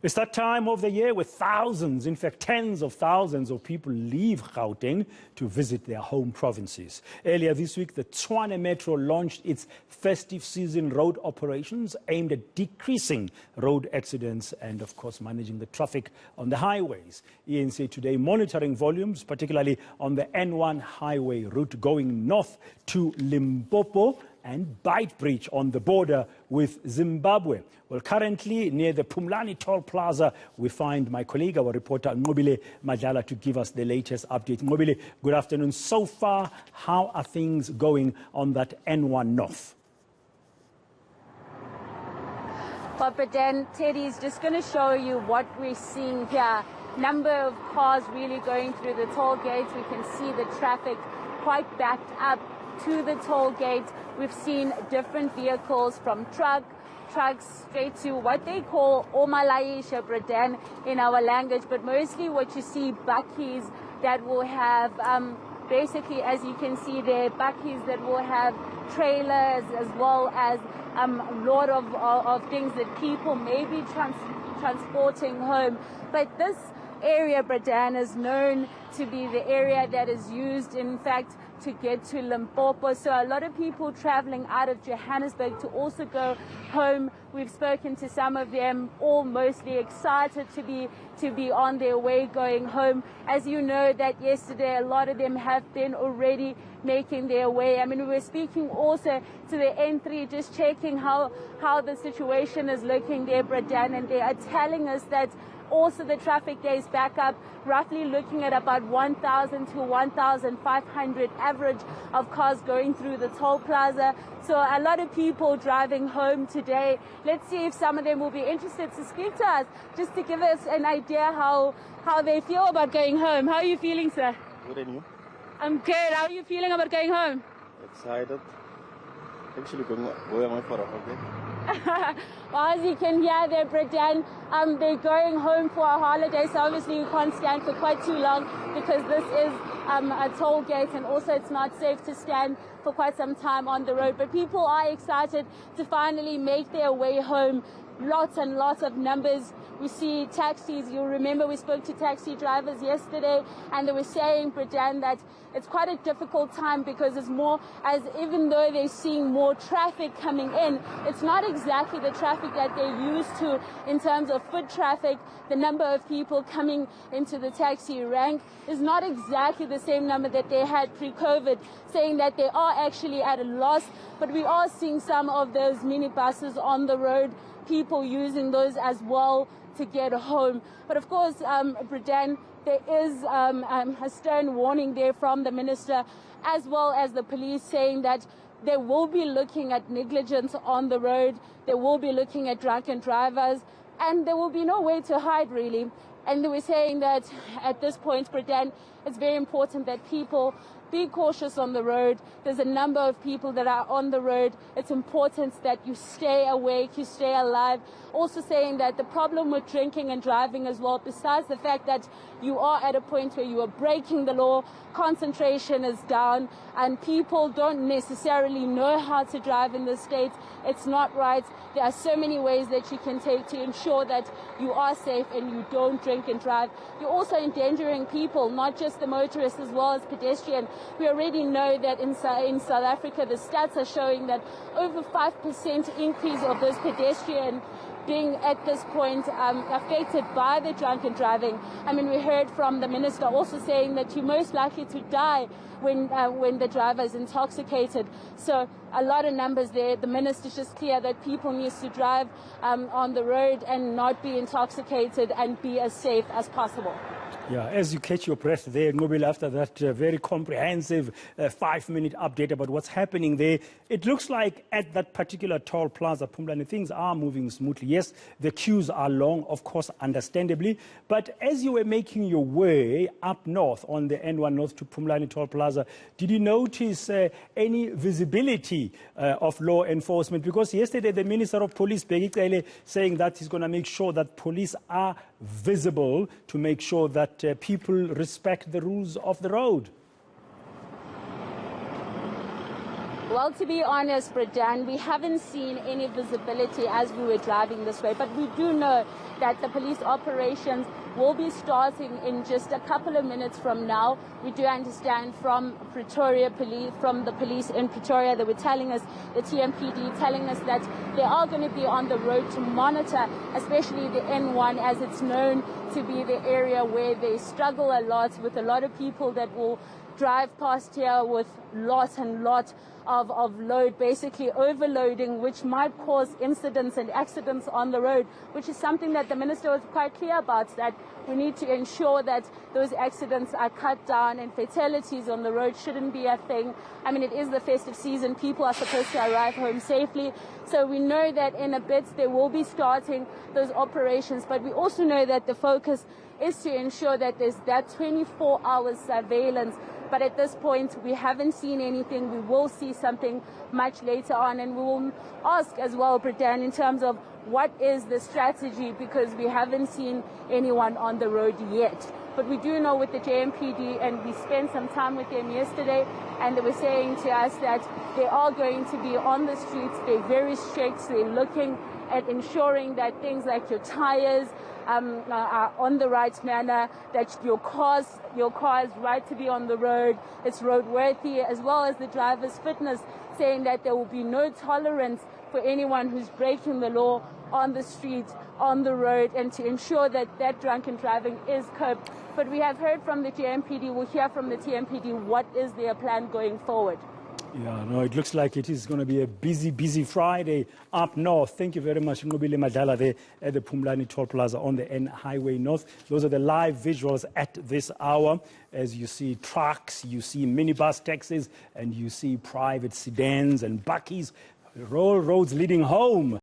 It's that time of the year where thousands, in fact tens of thousands of people leave Gauteng to visit their home provinces. Earlier this week, the Tshwane Metro launched its festive season road operations aimed at decreasing road accidents and, of course, managing the traffic on the highways. eNCA today monitoring volumes, particularly on the N1 highway route going north to Limpopo and Beitbridge on the border with Zimbabwe. Well, currently near the Phumlani Toll Plaza, we find my colleague, our reporter Nqobile Madlala, to give us the latest update. Nqobile, good afternoon. So far, how are things going on that N1 North? But then Teddy's just going to show you what we're seeing here. Number of cars really going through the toll gates. We can see the traffic quite backed up to the toll gate. We've seen different vehicles from trucks straight to what they call Omalaisha Bradan in our language, but mostly what you see bakkies that will have basically, as you can see there, bakkies that will have trailers as well as a lot of things that people may be transporting home. But this area, Bradan, is known to be the area that is used, in fact, to get to Limpopo. So a lot of people traveling out of Johannesburg to also go home. We've spoken to some of them, all mostly excited to be on their way going home. As you know, that yesterday a lot of them have been already making their way. I mean, we were speaking also to the N3, just checking how the situation is looking there, Bradan, and they are telling us that also the traffic days back up, roughly looking at about 1,000 to 1,500 average of cars going through the toll plaza. So a lot of people driving home today. Let's see if some of them will be interested to speak to us, just to give us an idea how they feel about going home. How are you feeling, sir? Good, and you? I'm good. How are you feeling about going home? Excited. Actually going away for a holiday. Well, as you can hear there, Bradan, they're going home for a holiday, so obviously you can't stand for quite too long because this is a toll gate, and also it's not safe to stand for quite some time on the road. But people are excited to finally make their way home. Lots and lots of numbers. We see taxis. You'll remember we spoke to taxi drivers yesterday, and they were saying, Bradan, that it's quite a difficult time because it's more as even though they're seeing more traffic coming in, it's not exactly the traffic that they're used to in terms of foot traffic. The number of people coming into the taxi rank is not exactly the same number that they had pre-COVID, saying that they are actually at a loss. But we are seeing some of those minibuses on the road, people using those as well to get home. But of course, Bradan, there is a stern warning there from the minister as well as the police, saying that they will be looking at negligence on the road, they will be looking at drunken drivers, and there will be no way to hide really. And they were saying that at this point, Bradan, it's very important that people be cautious on the road. There's a number of people that are on the road. It's important that you stay awake, you stay alive. Also saying that the problem with drinking and driving as well, besides the fact that you are at a point where you are breaking the law, concentration is down, and people don't necessarily know how to drive in the States. It's not right. There are so many ways that you can take to ensure that you are safe and you don't drink and drive. You're also endangering people, not just the motorists as well as pedestrians. We already know that in South Africa, the stats are showing that over 5% increase of those pedestrians being at this point affected by the drunken driving. I mean, we heard from the minister also saying that you're most likely to die when the driver is intoxicated. So a lot of numbers there. The minister's just clear that people need to drive on the road and not be intoxicated and be as safe as possible. Yeah, as you catch your breath there, Nqobile, after that very comprehensive 5-minute update about what's happening there, it looks like at that particular toll plaza, Phumlani, things are moving smoothly. Yes, the queues are long, of course, understandably, but as you were making your way up north on the N1 North to Phumlani Toll Plaza, did you notice any visibility of law enforcement? Because yesterday the Minister of Police, Begicele, saying that he's going to make sure that police are visible to make sure that people respect the rules of the road. Well, to be honest, Bridan, we haven't seen any visibility as we were driving this way, but we do know that the police operations will be starting in just a couple of minutes from now. We do understand from Pretoria police, from the police in Pretoria, they were telling us, the TMPD telling us that they are going to be on the road to monitor, especially the N1, as it's known to be the area where they struggle a lot with a lot of people that will drive past here with lots and lots of load, basically overloading, which might cause incidents and accidents on the road, which is something that the minister was quite clear about, that we need to ensure that those accidents are cut down and fatalities on the road shouldn't be a thing. I mean, it is the festive season. People are supposed to arrive home safely. So we know that in a bit they will be starting those operations, but we also know that the focus is to ensure that there's that 24-hour surveillance. But at this point, we haven't seen anything. We will see something much later on, and we will ask as well, Britan, in terms of what is the strategy, because we haven't seen anyone on the road yet. But we do know with the JMPD, and we spent some time with them yesterday, and they were saying to us that they are going to be on the streets. They're very strict. They're looking at ensuring that things like your tires are on the right manner, that your car's right to be on the road, it's roadworthy, as well as the driver's fitness, saying that there will be no tolerance for anyone who's breaking the law on the street, on the road, and to ensure that that drunken driving is curbed. But we have heard from the JMPD, we'll hear from the TMPD what is their plan going forward. Yeah, no, it looks like it is going to be a busy Friday up north. Thank you very much, Nqobile Madlala, there at the Phumlani Toll Plaza on the N Highway North. Those are the live visuals at this hour. As you see trucks, you see minibus taxis, and you see private sedans and bakkies. All roads leading home.